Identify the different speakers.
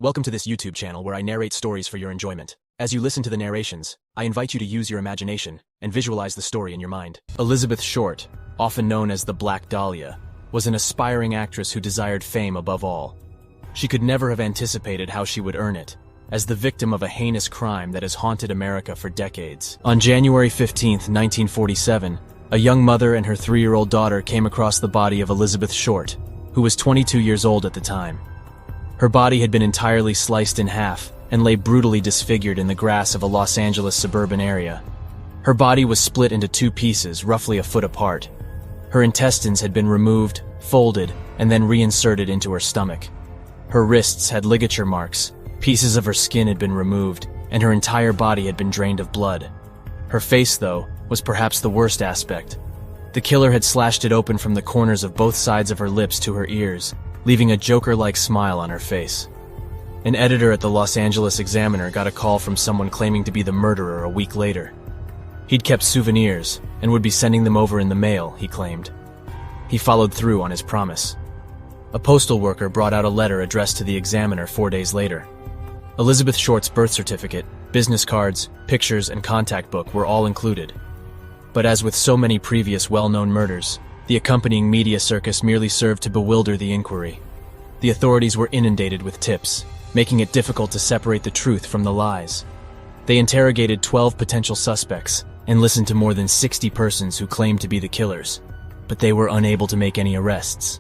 Speaker 1: Welcome to this YouTube channel where I narrate stories for your enjoyment. As you listen to the narrations, I invite you to use your imagination and visualize the story in your mind. Elizabeth Short, often known as the Black Dahlia, was an aspiring actress who desired fame above all. She could never have anticipated how she would earn it, as the victim of a heinous crime that has haunted America for decades. On January 15, 1947, a young mother and her 3-year-old daughter came across the body of Elizabeth Short, who was 22 years old at the time. Her body had been entirely sliced in half and lay brutally disfigured in the grass of a Los Angeles suburban area. Her body was split into 2 pieces, roughly a foot apart. Her intestines had been removed, folded, and then reinserted into her stomach. Her wrists had ligature marks, pieces of her skin had been removed, and her entire body had been drained of blood. Her face, though, was perhaps the worst aspect. The killer had slashed it open from the corners of both sides of her lips to her ears, leaving a Joker-like smile on her face. An editor at the Los Angeles Examiner got a call from someone claiming to be the murderer a week later. He'd kept souvenirs and would be sending them over in the mail, he claimed. He followed through on his promise. A postal worker brought out a letter addressed to the Examiner 4 days later. Elizabeth Short's birth certificate, business cards, pictures, and contact book were all included. But as with so many previous well-known murders, the accompanying media circus merely served to bewilder the inquiry. The authorities were inundated with tips, making it difficult to separate the truth from the lies. They interrogated 12 potential suspects and listened to more than 60 persons who claimed to be the killers, but they were unable to make any arrests.